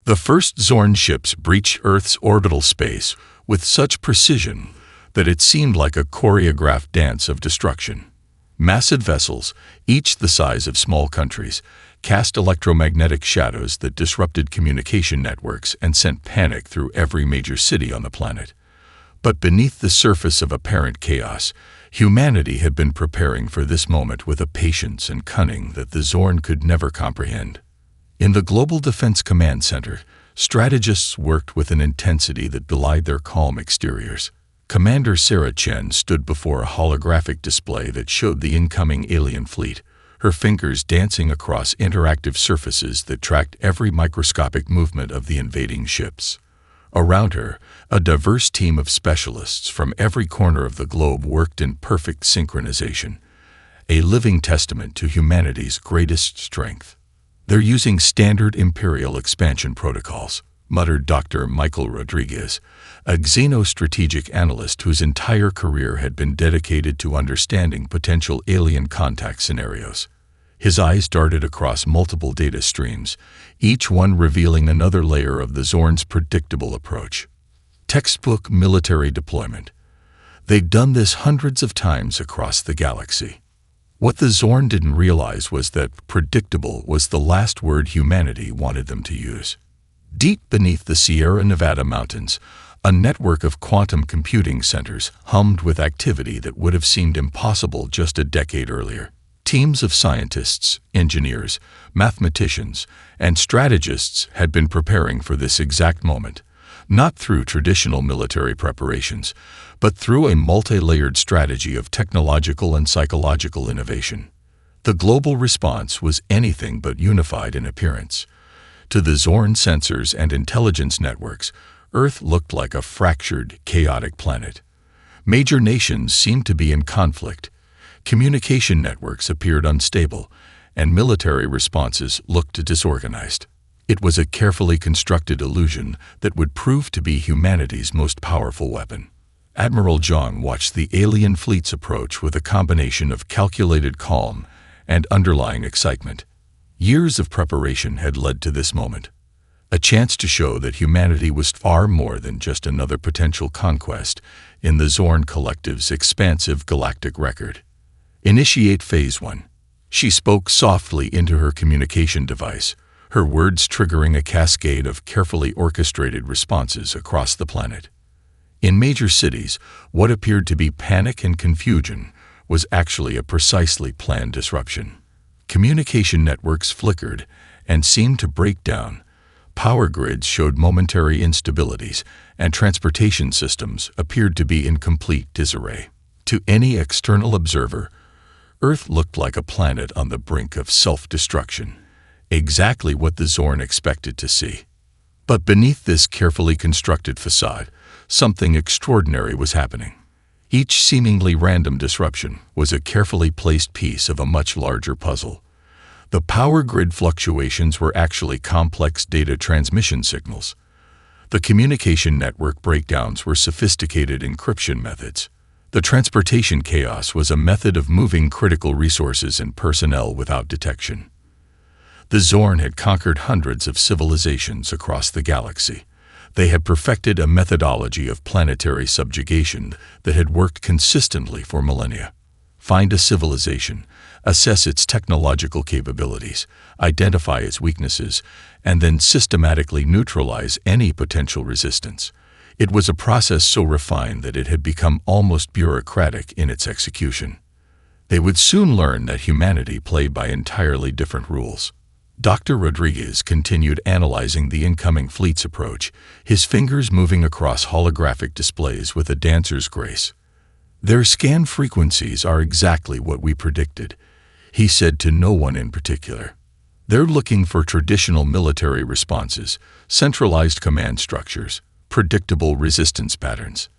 The first Zorn ships breached Earth's orbital space with such precision that it seemed like a choreographed dance of destruction. Massive vessels, each the size of small countries, cast electromagnetic shadows that disrupted communication networks and sent panic through every major city on the planet. But beneath the surface of apparent chaos, humanity had been preparing for this moment with a patience and cunning that the Zorn could never comprehend. In the Global Defense Command Center, strategists worked with an intensity that belied their calm exteriors. Commander Sarah Chen stood before a holographic display that showed the incoming alien fleet, her fingers dancing across interactive surfaces that tracked every microscopic movement of the invading ships. Around her, a diverse team of specialists from every corner of the globe worked in perfect synchronization, a living testament to humanity's greatest strength. "They're using standard Imperial expansion protocols," muttered Dr. Michael Rodriguez, a xenostrategic analyst whose entire career had been dedicated to understanding potential alien contact scenarios. His eyes darted across multiple data streams, each one revealing another layer of the Zorn's predictable approach. Textbook military deployment. They'd done this hundreds of times across the galaxy. What the Zorn didn't realize was that predictable was the last word humanity wanted them to use. Deep beneath the Sierra Nevada mountains, a network of quantum computing centers hummed with activity that would have seemed impossible just a decade earlier. Teams of scientists, engineers, mathematicians, and strategists had been preparing for this exact moment, not through traditional military preparations, but through a multi-layered strategy of technological and psychological innovation. The global response was anything but unified in appearance. To the Zorn sensors and intelligence networks, Earth looked like a fractured, chaotic planet. Major nations seemed to be in conflict. Communication networks appeared unstable, and military responses looked disorganized. It was a carefully constructed illusion that would prove to be humanity's most powerful weapon. Admiral Zhang watched the alien fleet's approach with a combination of calculated calm and underlying excitement. Years of preparation had led to this moment, a chance to show that humanity was far more than just another potential conquest in the Zorn Collective's expansive galactic record. "Initiate Phase 1. She spoke softly into her communication device, her words triggering a cascade of carefully orchestrated responses across the planet. In major cities, what appeared to be panic and confusion was actually a precisely planned disruption. Communication networks flickered and seemed to break down. Power grids showed momentary instabilities, and transportation systems appeared to be in complete disarray. To any external observer, Earth looked like a planet on the brink of self-destruction, exactly what the Zorn expected to see. But beneath this carefully constructed facade, something extraordinary was happening. Each seemingly random disruption was a carefully placed piece of a much larger puzzle. The power grid fluctuations were actually complex data transmission signals. The communication network breakdowns were sophisticated encryption methods. The transportation chaos was a method of moving critical resources and personnel without detection. The Zorn had conquered hundreds of civilizations across the galaxy. They had perfected a methodology of planetary subjugation that had worked consistently for millennia. Find a civilization, assess its technological capabilities, identify its weaknesses, and then systematically neutralize any potential resistance. It was a process so refined that it had become almost bureaucratic in its execution. They would soon learn that humanity played by entirely different rules. Dr. Rodriguez continued analyzing the incoming fleet's approach, his fingers moving across holographic displays with a dancer's grace. "Their scan frequencies are exactly what we predicted," he said to no one in particular. "They're looking for traditional military responses, centralized command structures, predictable resistance patterns.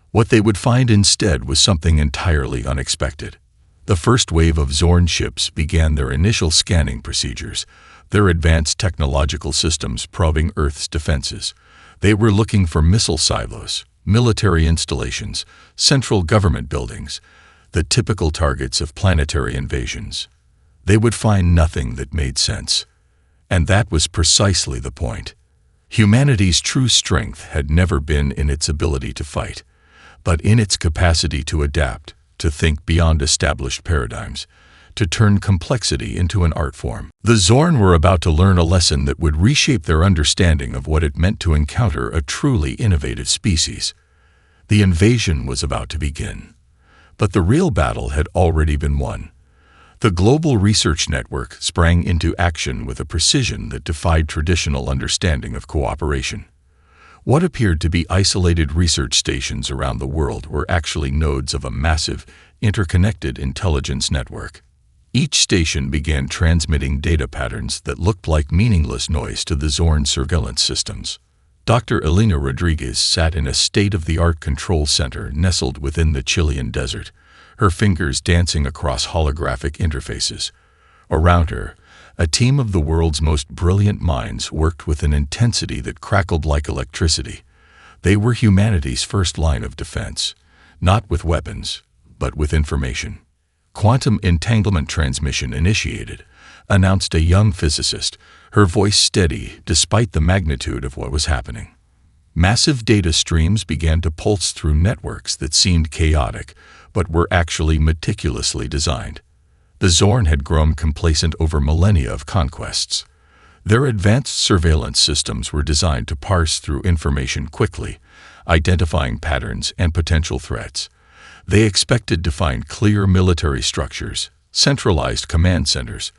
What they would find instead was something entirely unexpected. The first wave of Zorn ships began their initial scanning procedures, their advanced technological systems probing Earth's defenses. They were looking for missile silos, military installations, central government buildings, the typical targets of planetary invasions. They would find nothing that made sense. And that was precisely the point. Humanity's true strength had never been in its ability to fight, but in its capacity to adapt, to think beyond established paradigms, to turn complexity into an art form. The Zorn were about to learn a lesson that would reshape their understanding of what it meant to encounter a truly innovative species. The invasion was about to begin, but the real battle had already been won. The global research network sprang into action with a precision that defied traditional understanding of cooperation. What appeared to be isolated research stations around the world were actually nodes of a massive, interconnected intelligence network. Each station began transmitting data patterns that looked like meaningless noise to the Zorn surveillance systems. Dr. Elena Rodriguez sat in a state-of-the-art control center nestled within the Chilean desert, her fingers dancing across holographic interfaces. Around her, a team of the world's most brilliant minds worked with an intensity that crackled like electricity. They were humanity's first line of defense, not with weapons, but with information. Quantum entanglement transmission initiated, announced a young physicist, her voice steady despite the magnitude of what was happening. Massive data streams began to pulse through networks that seemed chaotic, but were actually meticulously designed. The Zorn had grown complacent over millennia of conquests. Their advanced surveillance systems were designed to parse through information quickly, identifying patterns and potential threats. They expected to find clear military structures, centralized command centers,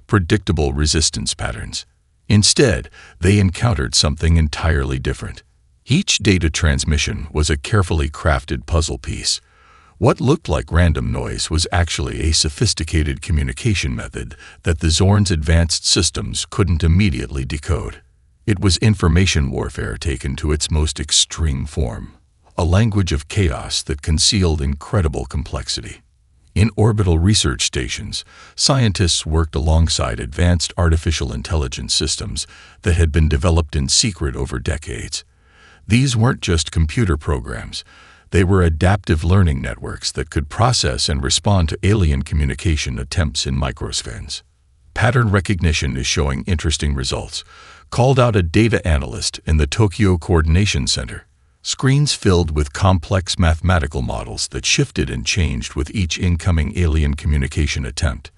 predictable resistance patterns. Instead, they encountered something entirely different. Each data transmission was a carefully crafted puzzle piece. What looked like random noise was actually a sophisticated communication method that the Zorn's advanced systems couldn't immediately decode. It was information warfare taken to its most extreme form, a language of chaos that concealed incredible complexity. In orbital research stations, scientists worked alongside advanced artificial intelligence systems that had been developed in secret over decades. These weren't just computer programs. They were adaptive learning networks that could process and respond to alien communication attempts in microseconds. Pattern recognition is showing interesting results, called out a data analyst in the Tokyo Coordination Center. Screens filled with complex mathematical models that shifted and changed with each incoming alien communication attempt.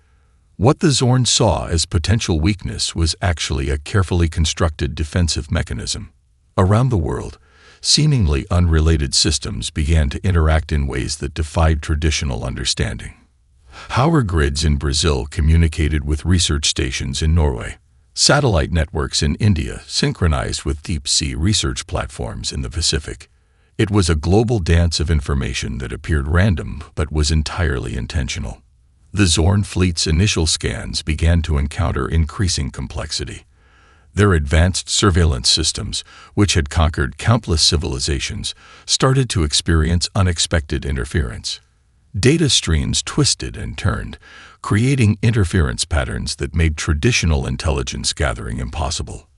What the Zorn saw as potential weakness was actually a carefully constructed defensive mechanism. Around the world, seemingly unrelated systems began to interact in ways that defied traditional understanding. Power grids in Brazil communicated with research stations in Norway. Satellite networks in India synchronized with deep-sea research platforms in the Pacific. It was a global dance of information that appeared random but was entirely intentional. The Zorn fleet's initial scans began to encounter increasing complexity. Their advanced surveillance systems, which had conquered countless civilizations, started to experience unexpected interference. Data streams twisted and turned, creating interference patterns that made traditional intelligence gathering impossible.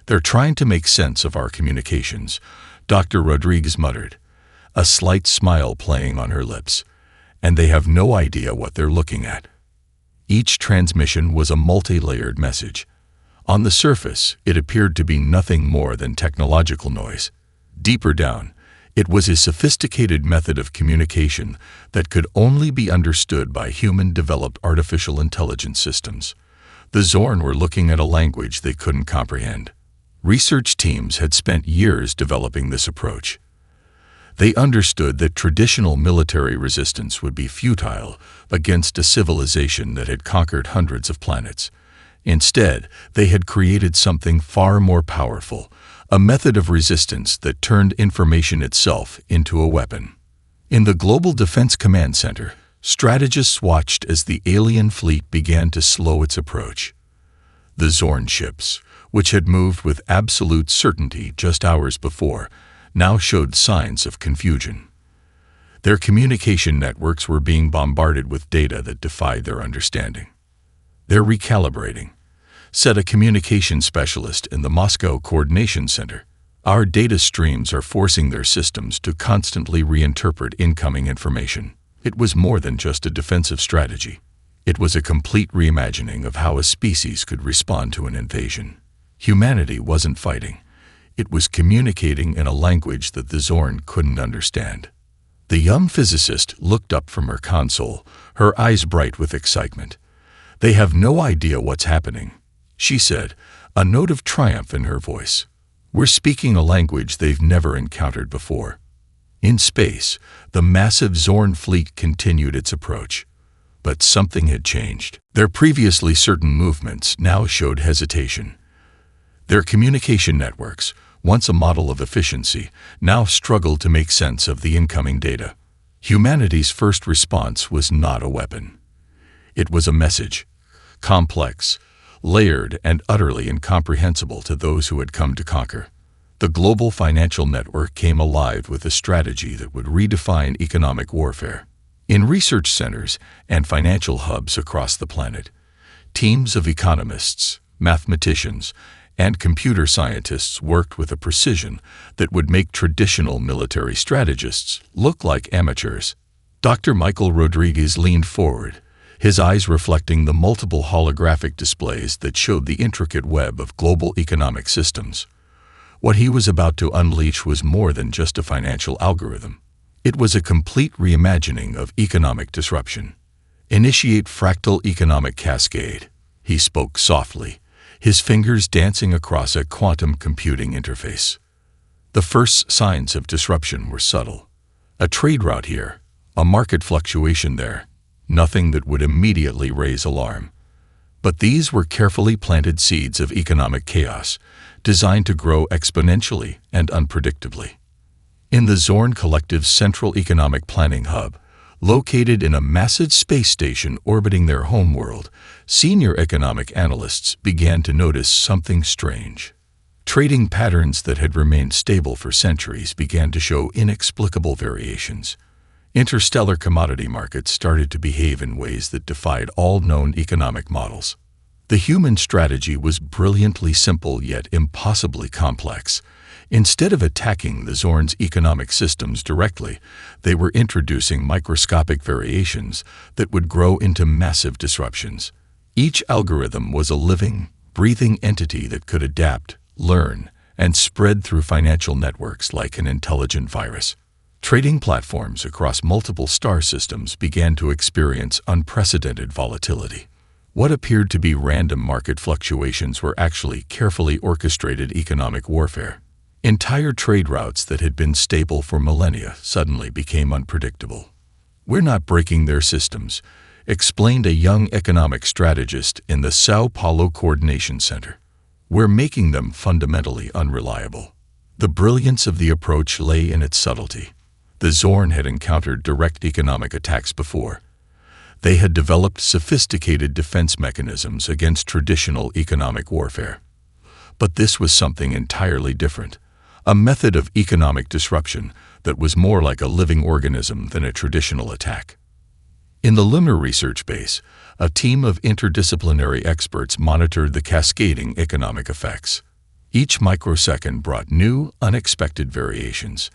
"They're trying to make sense of our communications," Dr. Rodriguez muttered, a slight smile playing on her lips, "and they have no idea what they're looking at." Each transmission was a multi-layered message. On the surface, it appeared to be nothing more than technological noise. Deeper down, it was a sophisticated method of communication that could only be understood by human-developed artificial intelligence systems. The Zorn were looking at a language they couldn't comprehend. Research teams had spent years developing this approach. They understood that traditional military resistance would be futile against a civilization that had conquered hundreds of planets. Instead, they had created something far more powerful, a method of resistance that turned information itself into a weapon. In the Global Defense Command Center, strategists watched as the alien fleet began to slow its approach. The Zorn ships, which had moved with absolute certainty just hours before, now showed signs of confusion. Their communication networks were being bombarded with data that defied their understanding. "They're recalibrating," said a communication specialist in the Moscow Coordination Center. "Our data streams are forcing their systems to constantly reinterpret incoming information." It was more than just a defensive strategy. It was a complete reimagining of how a species could respond to an invasion. Humanity wasn't fighting. It was communicating in a language that the Zorn couldn't understand. The young physicist looked up from her console, her eyes bright with excitement. "They have no idea what's happening," she said, a note of triumph in her voice. "We're speaking a language they've never encountered before." In space, the massive Zorn fleet continued its approach. But something had changed. Their previously certain movements now showed hesitation. Their communication networks, once a model of efficiency, now struggled to make sense of the incoming data. Humanity's first response was not a weapon. It was a message, complex, layered, and utterly incomprehensible to those who had come to conquer. The global financial network came alive with a strategy that would redefine economic warfare. In research centers and financial hubs across the planet, teams of economists, mathematicians, and computer scientists worked with a precision that would make traditional military strategists look like amateurs. Dr. Michael Rodriguez leaned forward, his eyes reflecting the multiple holographic displays that showed the intricate web of global economic systems. What he was about to unleash was more than just a financial algorithm. It was a complete reimagining of economic disruption. "Initiate fractal economic cascade," he spoke softly, his fingers dancing across a quantum computing interface. The first signs of disruption were subtle. A trade route here, a market fluctuation there, nothing that would immediately raise alarm. But these were carefully planted seeds of economic chaos, designed to grow exponentially and unpredictably. In the Zorn Collective's central economic planning hub, located in a massive space station orbiting their homeworld, senior economic analysts began to notice something strange. Trading patterns that had remained stable for centuries began to show inexplicable variations. Interstellar commodity markets started to behave in ways that defied all known economic models. The human strategy was brilliantly simple yet impossibly complex. Instead of attacking the Zorn's economic systems directly, they were introducing microscopic variations that would grow into massive disruptions. Each algorithm was a living, breathing entity that could adapt, learn, and spread through financial networks like an intelligent virus. Trading platforms across multiple star systems began to experience unprecedented volatility. What appeared to be random market fluctuations were actually carefully orchestrated economic warfare. Entire trade routes that had been stable for millennia suddenly became unpredictable. "We're not breaking their systems," explained a young economic strategist in the Sao Paulo Coordination Center. "We're making them fundamentally unreliable." The brilliance of the approach lay in its subtlety. The Zorn had encountered direct economic attacks before. They had developed sophisticated defense mechanisms against traditional economic warfare. But this was something entirely different. A method of economic disruption that was more like a living organism than a traditional attack. In the Lunar Research Base, a team of interdisciplinary experts monitored the cascading economic effects. Each microsecond brought new, unexpected variations.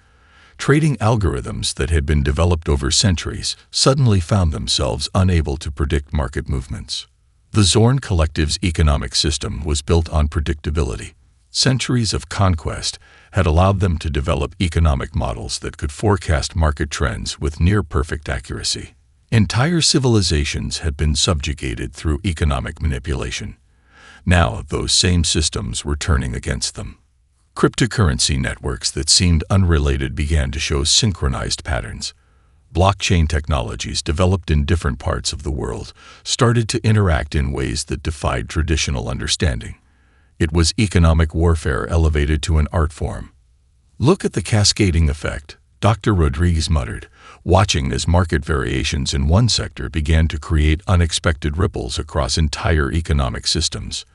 Trading algorithms that had been developed over centuries suddenly found themselves unable to predict market movements. The Zorn Collective's economic system was built on predictability. Centuries of conquest had allowed them to develop economic models that could forecast market trends with near-perfect accuracy. Entire civilizations had been subjugated through economic manipulation. Now those same systems were turning against them. Cryptocurrency networks that seemed unrelated began to show synchronized patterns. Blockchain technologies developed in different parts of the world started to interact in ways that defied traditional understanding. It was economic warfare elevated to an art form. "Look at the cascading effect," Dr. Rodriguez muttered, watching as market variations in one sector began to create unexpected ripples across entire economic systems.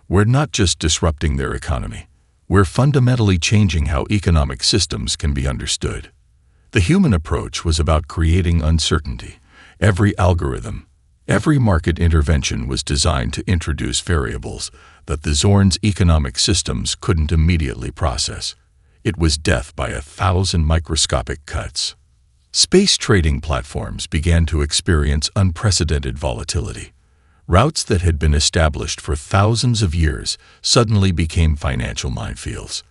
"We're not just disrupting their economy. We're fundamentally changing how economic systems can be understood." The human approach was about creating uncertainty. Every algorithm, every market intervention was designed to introduce variables that the Zorn's economic systems couldn't immediately process. It was death by 1,000 microscopic cuts. Space trading platforms began to experience unprecedented volatility. Routes that had been established for thousands of years suddenly became financial minefields.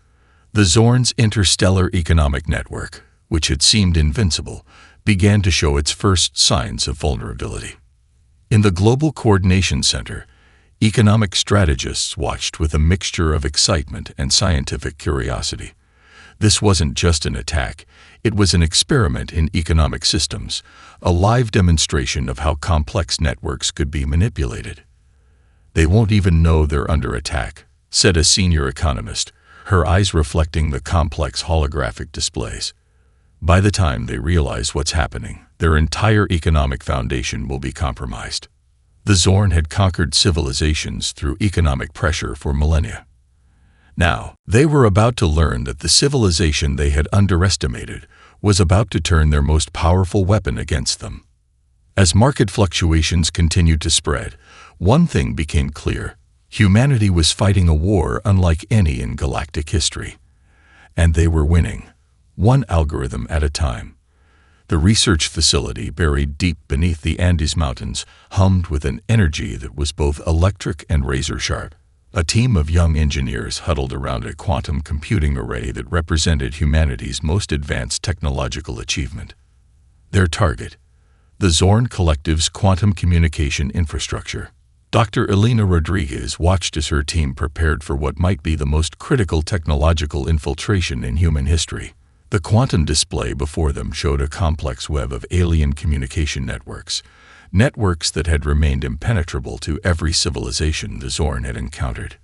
The Zorn's interstellar economic network, which had seemed invincible, began to show its first signs of vulnerability. In the Global Coordination Center, economic strategists watched with a mixture of excitement and scientific curiosity. This wasn't just an attack, it was an experiment in economic systems, a live demonstration of how complex networks could be manipulated. "They won't even know they're under attack," said a senior economist, her eyes reflecting the complex holographic displays. "By the time they realize what's happening, their entire economic foundation will be compromised." The Zorn had conquered civilizations through economic pressure for millennia. Now, they were about to learn that the civilization they had underestimated was about to turn their most powerful weapon against them. As market fluctuations continued to spread, one thing became clear: humanity was fighting a war unlike any in galactic history. And they were winning, one algorithm at a time. The research facility, buried deep beneath the Andes Mountains, hummed with an energy that was both electric and razor-sharp. A team of young engineers huddled around a quantum computing array that represented humanity's most advanced technological achievement. Their target: the Zorn Collective's quantum communication infrastructure. Dr. Elena Rodriguez watched as her team prepared for what might be the most critical technological infiltration in human history. The quantum display before them showed a complex web of alien communication networks that had remained impenetrable to every civilization the Zorn had encountered.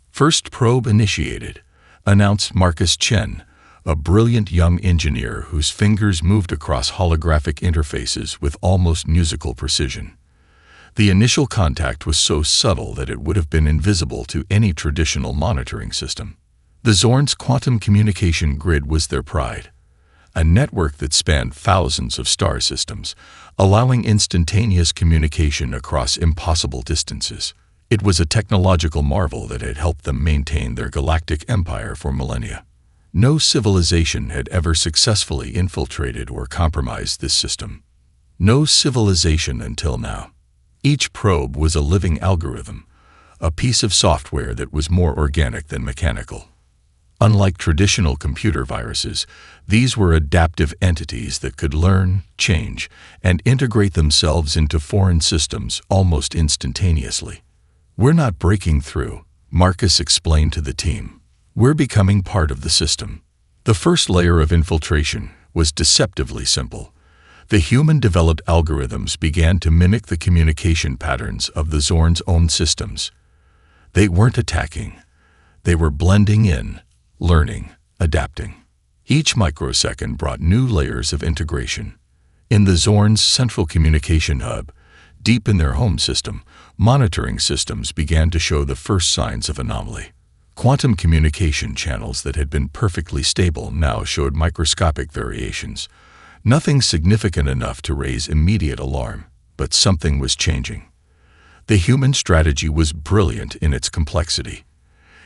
"First probe initiated," announced Marcus Chen, a brilliant young engineer whose fingers moved across holographic interfaces with almost musical precision. The initial contact was so subtle that it would have been invisible to any traditional monitoring system. The Zorn's quantum communication grid was their pride, a network that spanned thousands of star systems, allowing instantaneous communication across impossible distances. It was a technological marvel that had helped them maintain their galactic empire for millennia. No civilization had ever successfully infiltrated or compromised this system. No civilization until now. Each probe was a living algorithm, a piece of software that was more organic than mechanical. Unlike traditional computer viruses, these were adaptive entities that could learn, change, and integrate themselves into foreign systems almost instantaneously. "We're not breaking through," Marcus explained to the team. "We're becoming part of the system." The first layer of infiltration was deceptively simple. The human-developed algorithms began to mimic the communication patterns of the Zorn's own systems. They weren't attacking. They were blending in, learning, adapting. Each microsecond brought new layers of integration. In the Zorn's central communication hub, deep in their home system, monitoring systems began to show the first signs of anomaly. Quantum communication channels that had been perfectly stable now showed microscopic variations. Nothing significant enough to raise immediate alarm, but something was changing. The human strategy was brilliant in its complexity.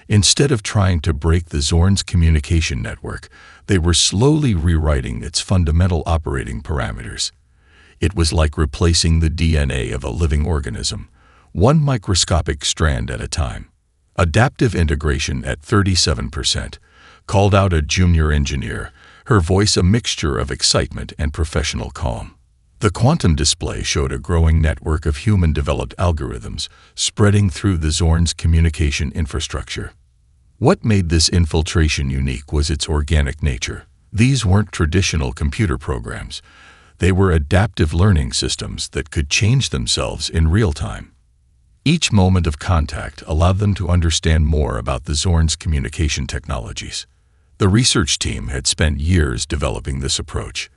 Instead of trying to break the Zorn's communication network, they were slowly rewriting its fundamental operating parameters. It was like replacing the DNA of a living organism, one microscopic strand at a time. "Adaptive integration at 37%, called out a junior engineer, her voice a mixture of excitement and professional calm. The quantum display showed a growing network of human-developed algorithms spreading through the Zorn's communication infrastructure. What made this infiltration unique was its organic nature. These weren't traditional computer programs. They were adaptive learning systems that could change themselves in real time. Each moment of contact allowed them to understand more about the Zorn's communication technologies. The research team had spent years developing this approach.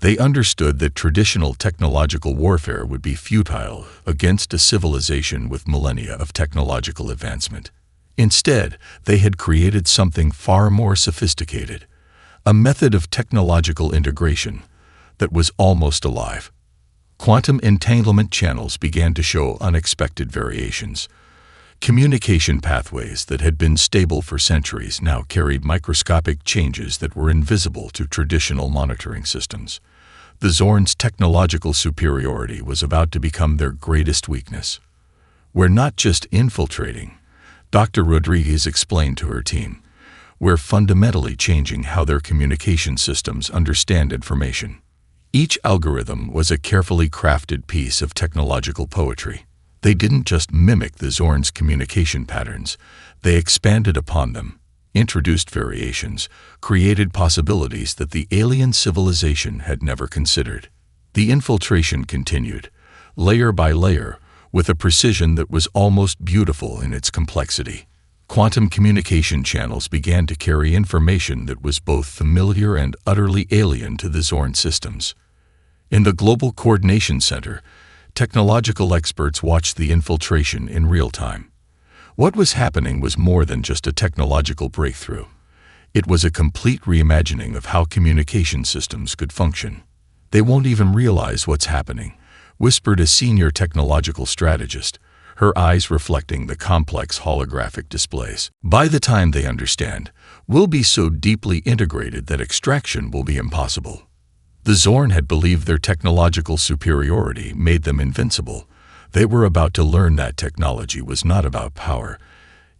They understood that traditional technological warfare would be futile against a civilization with millennia of technological advancement. Instead, they had created something far more sophisticated, a method of technological integration that was almost alive. Quantum entanglement channels began to show unexpected variations. Communication pathways that had been stable for centuries now carried microscopic changes that were invisible to traditional monitoring systems. The Zorn's technological superiority was about to become their greatest weakness. "We're not just infiltrating," Dr. Rodriguez explained to her team. "We're fundamentally changing how their communication systems understand information." Each algorithm was a carefully crafted piece of technological poetry. They didn't just mimic the Zorn's communication patterns, they expanded upon them, introduced variations, created possibilities that the alien civilization had never considered. The infiltration continued, layer by layer, with a precision that was almost beautiful in its complexity. Quantum communication channels began to carry information that was both familiar and utterly alien to the Zorn systems. In the Global Coordination Center, technological experts watched the infiltration in real time. What was happening was more than just a technological breakthrough. It was a complete reimagining of how communication systems could function. "They won't even realize what's happening," whispered a senior technological strategist, her eyes reflecting the complex holographic displays. "By the time they understand, we'll be so deeply integrated that extraction will be impossible." The Zorn had believed their technological superiority made them invincible. They were about to learn that technology was not about power.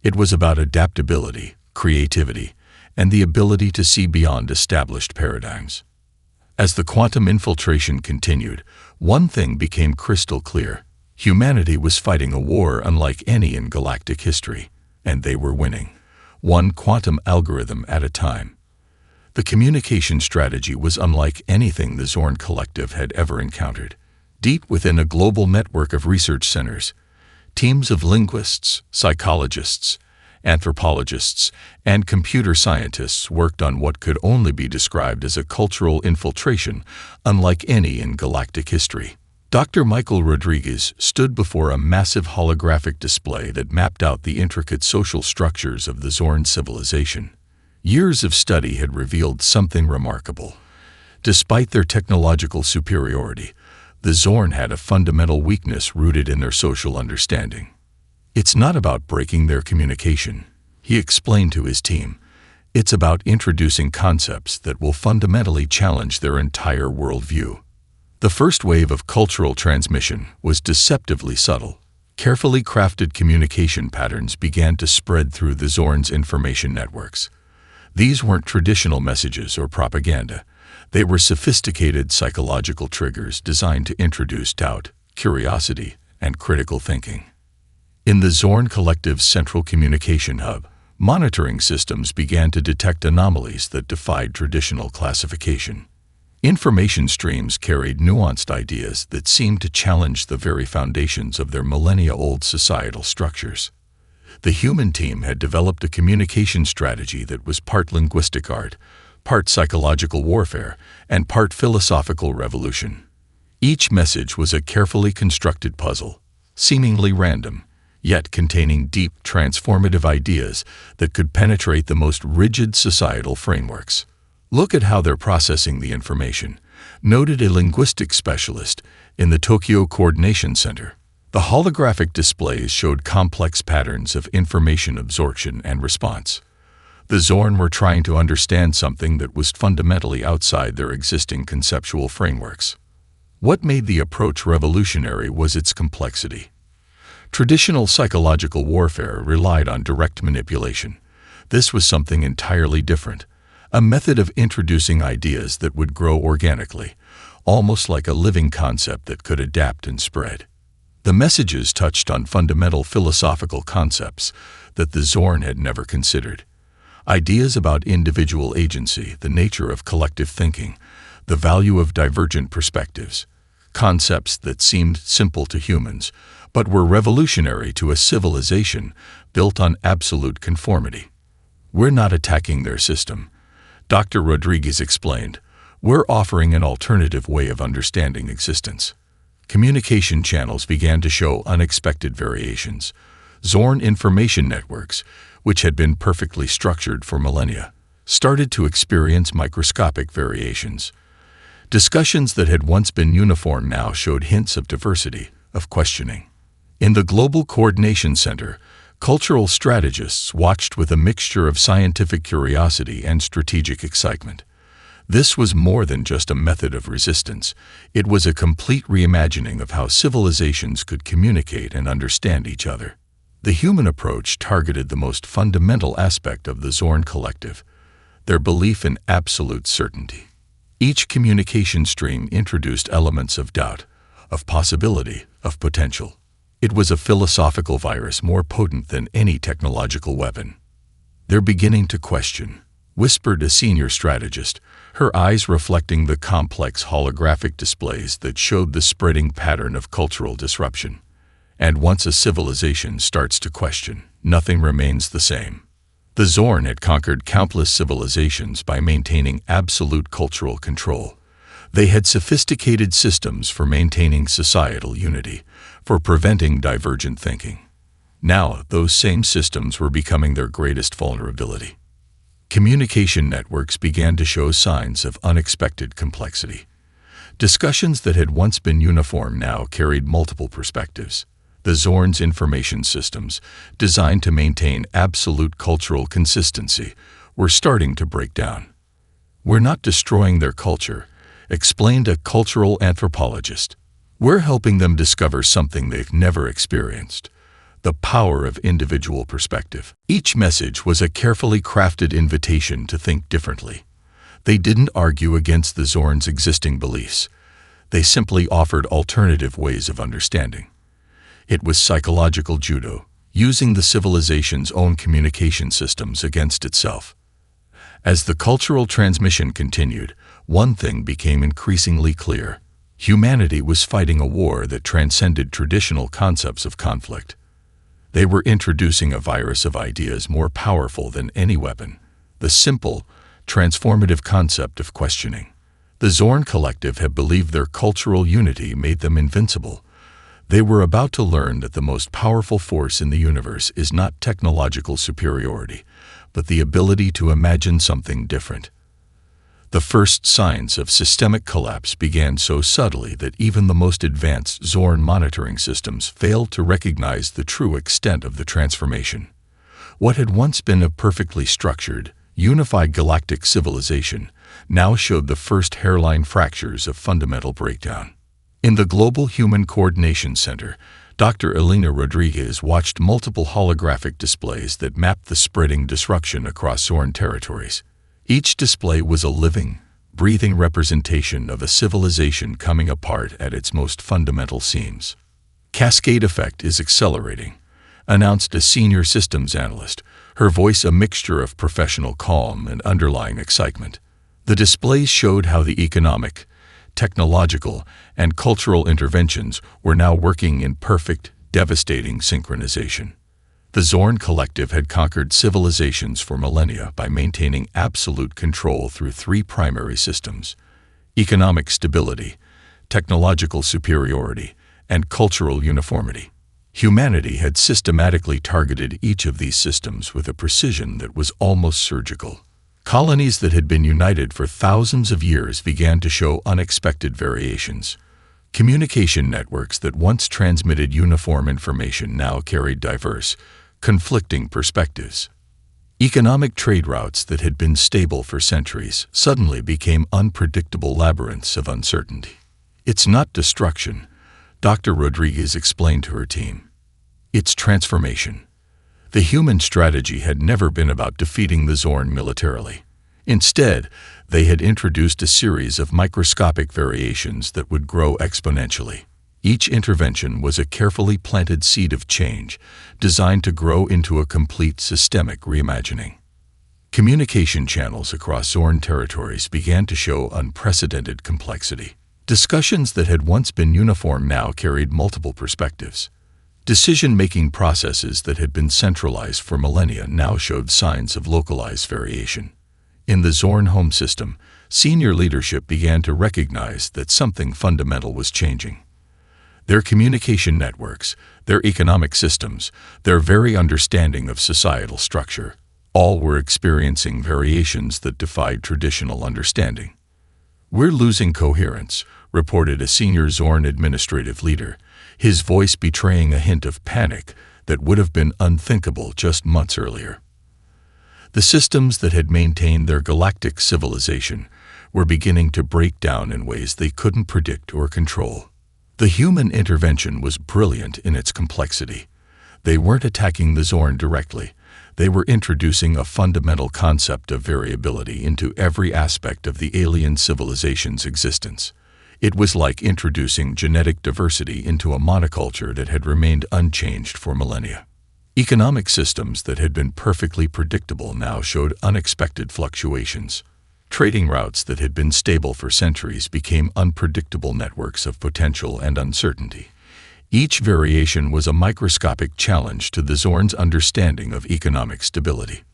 It was about adaptability, creativity, and the ability to see beyond established paradigms. As the quantum infiltration continued, one thing became crystal clear. Humanity was fighting a war unlike any in galactic history, and they were winning, one quantum algorithm at a time. The communication strategy was unlike anything the Zorn Collective had ever encountered. Deep within a global network of research centers, teams of linguists, psychologists, anthropologists, and computer scientists worked on what could only be described as a cultural infiltration unlike any in galactic history. Dr. Michael Rodriguez stood before a massive holographic display that mapped out the intricate social structures of the Zorn civilization. Years of study had revealed something remarkable. Despite their technological superiority, the Zorn had a fundamental weakness rooted in their social understanding. "It's not about breaking their communication," he explained to his team. "It's about introducing concepts that will fundamentally challenge their entire worldview." The first wave of cultural transmission was deceptively subtle. Carefully crafted communication patterns began to spread through the Zorn's information networks. These weren't traditional messages or propaganda. They were sophisticated psychological triggers designed to introduce doubt, curiosity, and critical thinking. In the Zorn Collective's central communication hub, monitoring systems began to detect anomalies that defied traditional classification. Information streams carried nuanced ideas that seemed to challenge the very foundations of their millennia-old societal structures. The human team had developed a communication strategy that was part linguistic art, part psychological warfare, and part philosophical revolution. Each message was a carefully constructed puzzle, seemingly random, yet containing deep, transformative ideas that could penetrate the most rigid societal frameworks. "Look at how they're processing the information," noted a linguistic specialist in the Tokyo Coordination Center. The holographic displays showed complex patterns of information absorption and response. The Zorn were trying to understand something that was fundamentally outside their existing conceptual frameworks. What made the approach revolutionary was its complexity. Traditional psychological warfare relied on direct manipulation. This was something entirely different, a method of introducing ideas that would grow organically, almost like a living concept that could adapt and spread. The messages touched on fundamental philosophical concepts that the Zorn had never considered. Ideas about individual agency, the nature of collective thinking, the value of divergent perspectives. Concepts that seemed simple to humans, but were revolutionary to a civilization built on absolute conformity. "We're not attacking their system," Dr. Rodriguez explained. "We're offering an alternative way of understanding existence." Communication channels began to show unexpected variations. Zorn information networks, which had been perfectly structured for millennia, started to experience microscopic variations. Discussions that had once been uniform now showed hints of diversity, of questioning. In the Global Coordination Center, cultural strategists watched with a mixture of scientific curiosity and strategic excitement. This was more than just a method of resistance. It was a complete reimagining of how civilizations could communicate and understand each other. The human approach targeted the most fundamental aspect of the Zorn Collective, their belief in absolute certainty. Each communication stream introduced elements of doubt, of possibility, of potential. It was a philosophical virus more potent than any technological weapon. "They're beginning to question," whispered a senior strategist, her eyes reflecting the complex holographic displays that showed the spreading pattern of cultural disruption. And once a civilization starts to question, nothing remains the same. The Zorn had conquered countless civilizations by maintaining absolute cultural control. They had sophisticated systems for maintaining societal unity, for preventing divergent thinking. Now, those same systems were becoming their greatest vulnerability. Communication networks began to show signs of unexpected complexity. Discussions that had once been uniform now carried multiple perspectives. The Zorn's information systems, designed to maintain absolute cultural consistency, were starting to break down. "We're not destroying their culture," explained a cultural anthropologist. "We're helping them discover something they've never experienced: the power of individual perspective." Each message was a carefully crafted invitation to think differently. They didn't argue against the Zorn's existing beliefs. They simply offered alternative ways of understanding. It was psychological judo, using the civilization's own communication systems against itself. As the cultural transmission continued, one thing became increasingly clear: humanity was fighting a war that transcended traditional concepts of conflict. They were introducing a virus of ideas more powerful than any weapon: the simple, transformative concept of questioning. The Zorn Collective had believed their cultural unity made them invincible. They were about to learn that the most powerful force in the universe is not technological superiority, but the ability to imagine something different. The first signs of systemic collapse began so subtly that even the most advanced Zorn monitoring systems failed to recognize the true extent of the transformation. What had once been a perfectly structured, unified galactic civilization now showed the first hairline fractures of fundamental breakdown. In the Global Human Coordination Center, Dr. Elena Rodriguez watched multiple holographic displays that mapped the spreading disruption across Zorn territories. Each display was a living, breathing representation of a civilization coming apart at its most fundamental seams. "Cascade effect is accelerating," announced a senior systems analyst, her voice a mixture of professional calm and underlying excitement. The displays showed how the economic, technological, and cultural interventions were now working in perfect, devastating synchronization. The Zorn Collective had conquered civilizations for millennia by maintaining absolute control through three primary systems: economic stability, technological superiority, and cultural uniformity. Humanity had systematically targeted each of these systems with a precision that was almost surgical. Colonies that had been united for thousands of years began to show unexpected variations. Communication networks that once transmitted uniform information now carried diverse, conflicting perspectives. Economic trade routes that had been stable for centuries suddenly became unpredictable labyrinths of uncertainty. "It's not destruction," Dr. Rodriguez explained to her team. "It's transformation." The human strategy had never been about defeating the Zorn militarily. Instead, they had introduced a series of microscopic variations that would grow exponentially. Each intervention was a carefully planted seed of change, designed to grow into a complete systemic reimagining. Communication channels across Zorn territories began to show unprecedented complexity. Discussions that had once been uniform now carried multiple perspectives. Decision-making processes that had been centralized for millennia now showed signs of localized variation. In the Zorn home system, senior leadership began to recognize that something fundamental was changing. Their communication networks, their economic systems, their very understanding of societal structure, all were experiencing variations that defied traditional understanding. "We're losing coherence," reported a senior Zorn administrative leader, his voice betraying a hint of panic that would have been unthinkable just months earlier. The systems that had maintained their galactic civilization were beginning to break down in ways they couldn't predict or control. The human intervention was brilliant in its complexity. They weren't attacking the Zorn directly. They were introducing a fundamental concept of variability into every aspect of the alien civilization's existence. It was like introducing genetic diversity into a monoculture that had remained unchanged for millennia. Economic systems that had been perfectly predictable now showed unexpected fluctuations. Trading routes that had been stable for centuries became unpredictable networks of potential and uncertainty. Each variation was a microscopic challenge to the Zorn's understanding of economic stability.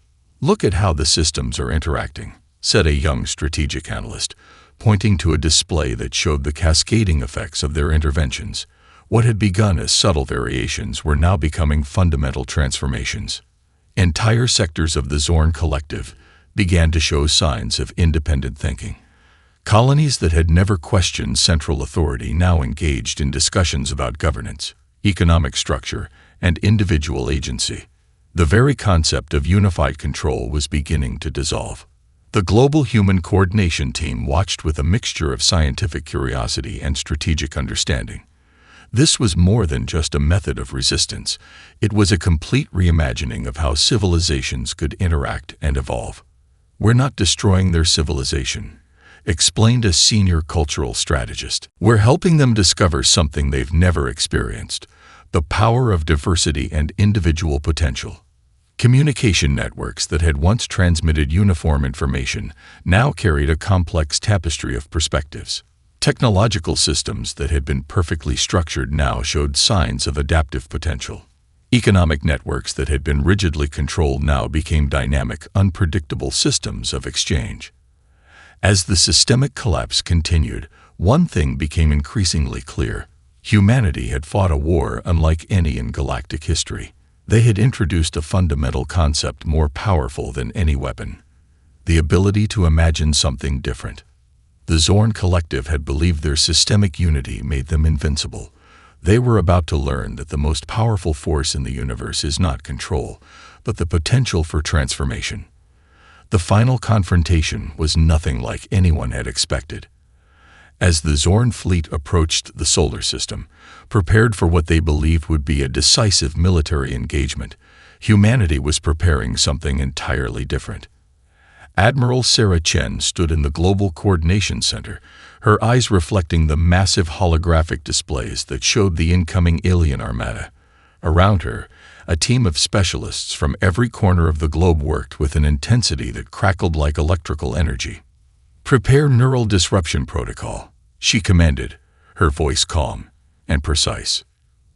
"Look at how the systems are interacting," said a young strategic analyst, pointing to a display that showed the cascading effects of their interventions. What had begun as subtle variations were now becoming fundamental transformations. Entire sectors of the Zorn collective began to show signs of independent thinking. Colonies that had never questioned central authority now engaged in discussions about governance, economic structure, and individual agency. The very concept of unified control was beginning to dissolve. The global human coordination team watched with a mixture of scientific curiosity and strategic understanding. This was more than just a method of resistance. It was a complete reimagining of how civilizations could interact and evolve. "We're not destroying their civilization," explained a senior cultural strategist. "We're helping them discover something they've never experienced: the power of diversity and individual potential." Communication networks that had once transmitted uniform information now carried a complex tapestry of perspectives. Technological systems that had been perfectly structured now showed signs of adaptive potential. Economic networks that had been rigidly controlled now became dynamic, unpredictable systems of exchange. As the systemic collapse continued, one thing became increasingly clear: humanity had fought a war unlike any in galactic history. They had introduced a fundamental concept more powerful than any weapon: the ability to imagine something different. The Zorn collective had believed their systemic unity made them invincible. They were about to learn that the most powerful force in the universe is not control, but the potential for transformation. The final confrontation was nothing like anyone had expected. As the Zorn fleet approached the solar system, prepared for what they believed would be a decisive military engagement, humanity was preparing something entirely different. Admiral Sarah Chen stood in the Global Coordination Center, her eyes reflecting the massive holographic displays that showed the incoming alien armada. Around her, a team of specialists from every corner of the globe worked with an intensity that crackled like electrical energy. "Prepare neural disruption protocol," she commanded, her voice calm and precise.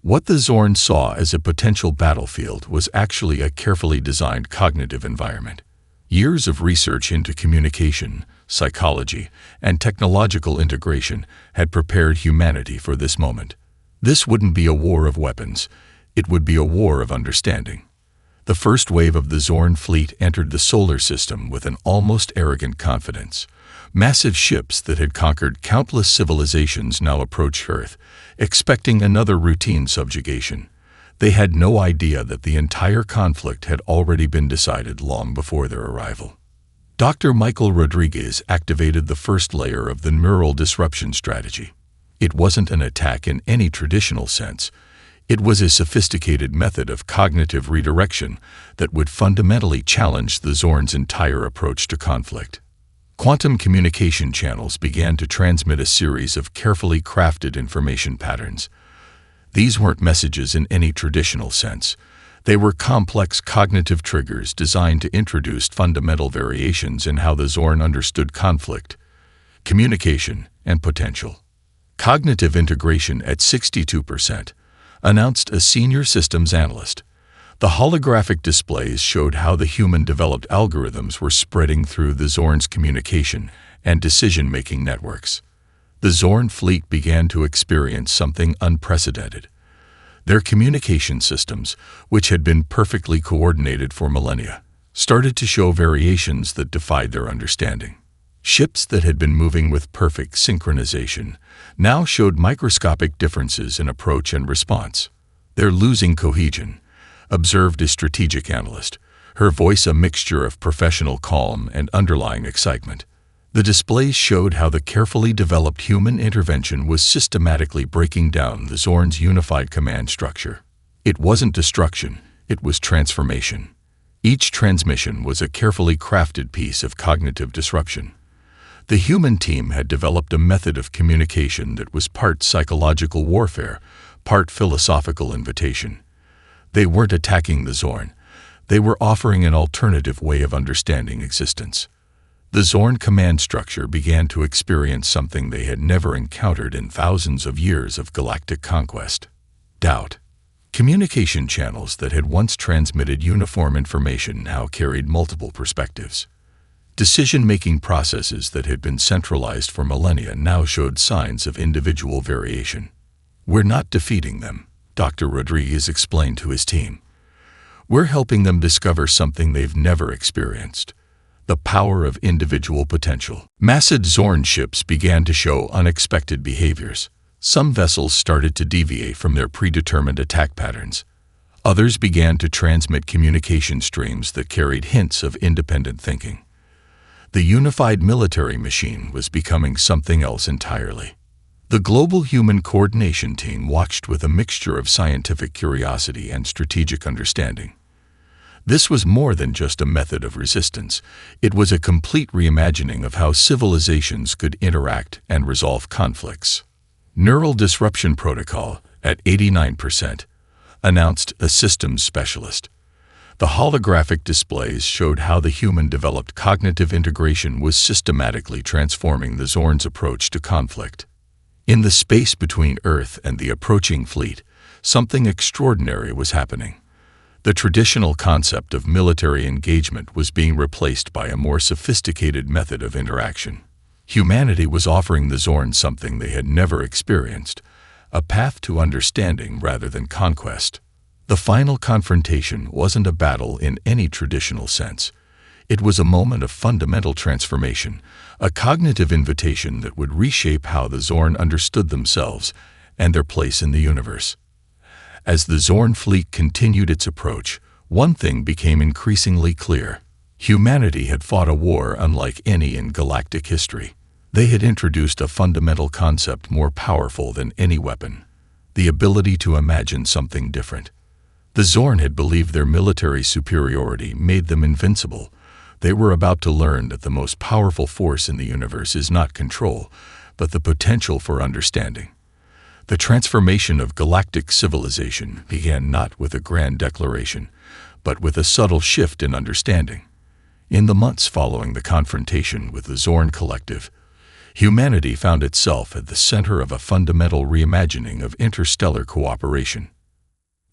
What the Zorn saw as a potential battlefield was actually a carefully designed cognitive environment. Years of research into communication, psychology, and technological integration had prepared humanity for this moment. This wouldn't be a war of weapons. It would be a war of understanding. The first wave of the Zorn fleet entered the solar system with an almost arrogant confidence. Massive ships that had conquered countless civilizations now approached Earth, expecting another routine subjugation. They had no idea that the entire conflict had already been decided long before their arrival. Dr. Michael Rodriguez activated the first layer of the neural disruption strategy. It wasn't an attack in any traditional sense. It was a sophisticated method of cognitive redirection that would fundamentally challenge the Zorn's entire approach to conflict. Quantum communication channels began to transmit a series of carefully crafted information patterns. These weren't messages in any traditional sense. They were complex cognitive triggers designed to introduce fundamental variations in how the Zorn understood conflict, communication, and potential. Cognitive integration at 62%, announced a senior systems analyst. The holographic displays showed how the human-developed algorithms were spreading through the Zorn's communication and decision-making networks. The Zorn fleet began to experience something unprecedented. Their communication systems, which had been perfectly coordinated for millennia, started to show variations that defied their understanding. Ships that had been moving with perfect synchronization now showed microscopic differences in approach and response. "They're losing cohesion," observed a strategic analyst, her voice a mixture of professional calm and underlying excitement. The displays showed how the carefully developed human intervention was systematically breaking down the Zorn's unified command structure. It wasn't destruction, it was transformation. Each transmission was a carefully crafted piece of cognitive disruption. The human team had developed a method of communication that was part psychological warfare, part philosophical invitation. They weren't attacking the Zorn. They were offering an alternative way of understanding existence. The Zorn command structure began to experience something they had never encountered in thousands of years of galactic conquest: doubt. Communication channels that had once transmitted uniform information now carried multiple perspectives. Decision-making processes that had been centralized for millennia now showed signs of individual variation. "We're not defeating them," Dr. Rodriguez explained to his team. "We're helping them discover something they've never experienced: the power of individual potential." Massive Zorn ships began to show unexpected behaviors. Some vessels started to deviate from their predetermined attack patterns. Others began to transmit communication streams that carried hints of independent thinking. The unified military machine was becoming something else entirely. The global human coordination team watched with a mixture of scientific curiosity and strategic understanding. This was more than just a method of resistance. It was a complete reimagining of how civilizations could interact and resolve conflicts. Neural Disruption Protocol, at 89%, announced a systems specialist. The holographic displays showed how the human-developed cognitive integration was systematically transforming the Zorn's approach to conflict. In the space between Earth and the approaching fleet, something extraordinary was happening. The traditional concept of military engagement was being replaced by a more sophisticated method of interaction. Humanity was offering the Zorn something they had never experienced: a path to understanding rather than conquest. The final confrontation wasn't a battle in any traditional sense. It was a moment of fundamental transformation, a cognitive invitation that would reshape how the Zorn understood themselves and their place in the universe. As the Zorn fleet continued its approach, one thing became increasingly clear: humanity had fought a war unlike any in galactic history. They had introduced a fundamental concept more powerful than any weapon: the ability to imagine something different. The Zorn had believed their military superiority made them invincible. They were about to learn that the most powerful force in the universe is not control, but the potential for understanding. The transformation of galactic civilization began not with a grand declaration, but with a subtle shift in understanding. In the months following the confrontation with the Zorn Collective, humanity found itself at the center of a fundamental reimagining of interstellar cooperation.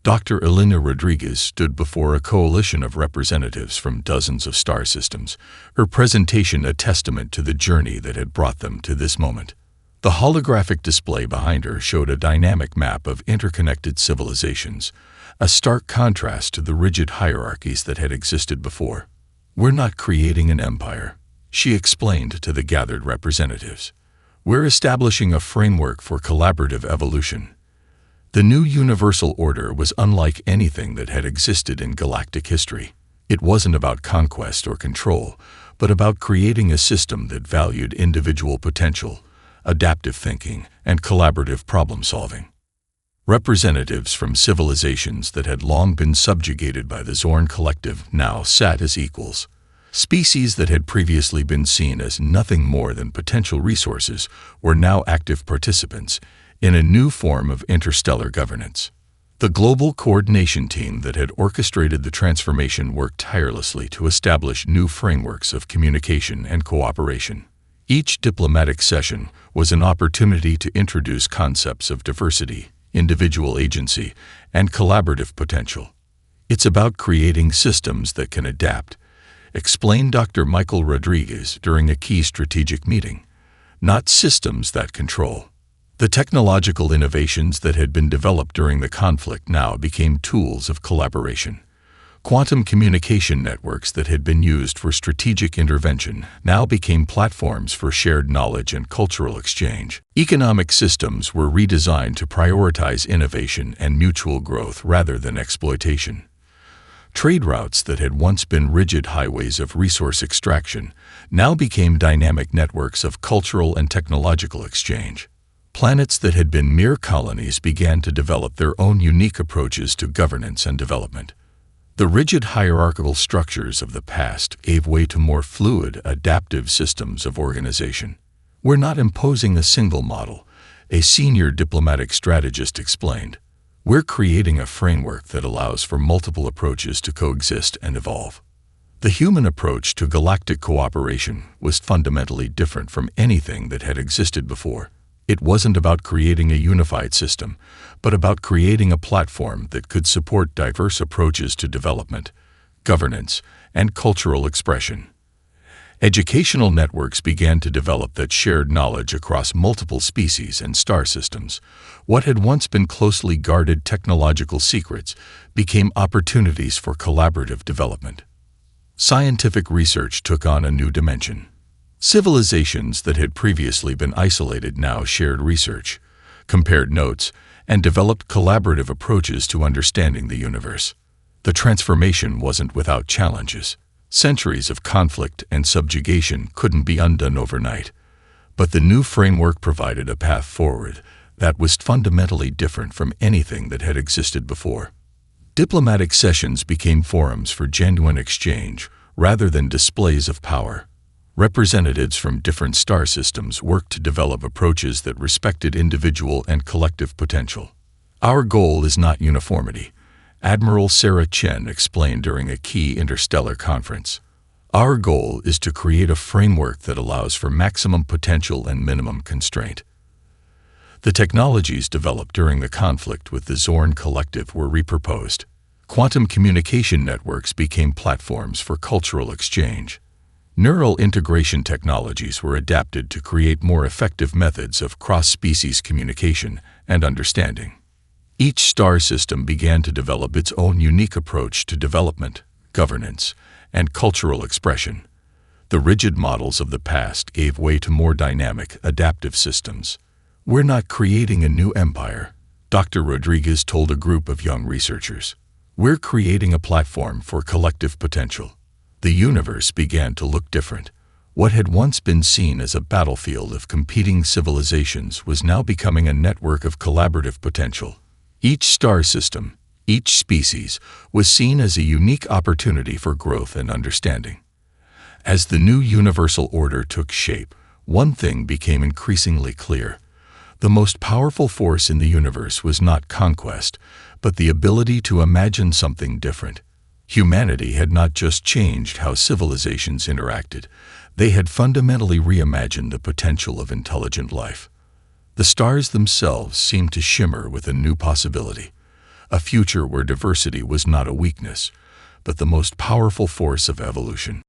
Dr. Elena Rodriguez stood before a coalition of representatives from dozens of star systems, her presentation a testament to the journey that had brought them to this moment. The holographic display behind her showed a dynamic map of interconnected civilizations, a stark contrast to the rigid hierarchies that had existed before. "We're not creating an empire," she explained to the gathered representatives. "We're establishing a framework for collaborative evolution." The new universal order was unlike anything that had existed in galactic history. It wasn't about conquest or control, but about creating a system that valued individual potential, adaptive thinking, and collaborative problem-solving. Representatives from civilizations that had long been subjugated by the Zorn Collective now sat as equals. Species that had previously been seen as nothing more than potential resources were now active participants in a new form of interstellar governance. The global coordination team that had orchestrated the transformation worked tirelessly to establish new frameworks of communication and cooperation. Each diplomatic session was an opportunity to introduce concepts of diversity, individual agency, and collaborative potential. "It's about creating systems that can adapt," explained Dr. Michael Rodriguez during a key strategic meeting, "not systems that control." The technological innovations that had been developed during the conflict now became tools of collaboration. Quantum communication networks that had been used for strategic intervention now became platforms for shared knowledge and cultural exchange. Economic systems were redesigned to prioritize innovation and mutual growth rather than exploitation. Trade routes that had once been rigid highways of resource extraction now became dynamic networks of cultural and technological exchange. Planets that had been mere colonies began to develop their own unique approaches to governance and development. The rigid hierarchical structures of the past gave way to more fluid, adaptive systems of organization. "We're not imposing a single model," a senior diplomatic strategist explained. "We're creating a framework that allows for multiple approaches to coexist and evolve." The human approach to galactic cooperation was fundamentally different from anything that had existed before. It wasn't about creating a unified system, but about creating a platform that could support diverse approaches to development, governance, and cultural expression. Educational networks began to develop that shared knowledge across multiple species and star systems. What had once been closely guarded technological secrets became opportunities for collaborative development. Scientific research took on a new dimension. Civilizations that had previously been isolated now shared research, compared notes, and developed collaborative approaches to understanding the universe. The transformation wasn't without challenges. Centuries of conflict and subjugation couldn't be undone overnight, but the new framework provided a path forward that was fundamentally different from anything that had existed before. Diplomatic sessions became forums for genuine exchange rather than displays of power. Representatives from different star systems worked to develop approaches that respected individual and collective potential. "Our goal is not uniformity," Admiral Sarah Chen explained during a key interstellar conference. "Our goal is to create a framework that allows for maximum potential and minimum constraint." The technologies developed during the conflict with the Zorn Collective were repurposed. Quantum communication networks became platforms for cultural exchange. Neural integration technologies were adapted to create more effective methods of cross-species communication and understanding. Each star system began to develop its own unique approach to development, governance, and cultural expression. The rigid models of the past gave way to more dynamic, adaptive systems. "We're not creating a new empire," Dr. Rodriguez told a group of young researchers. "We're creating a platform for collective potential." The universe began to look different. What had once been seen as a battlefield of competing civilizations was now becoming a network of collaborative potential. Each star system, each species, was seen as a unique opportunity for growth and understanding. As the new universal order took shape, one thing became increasingly clear. The most powerful force in the universe was not conquest, but the ability to imagine something different. Humanity had not just changed how civilizations interacted, they had fundamentally reimagined the potential of intelligent life. The stars themselves seemed to shimmer with a new possibility, a future where diversity was not a weakness, but the most powerful force of evolution.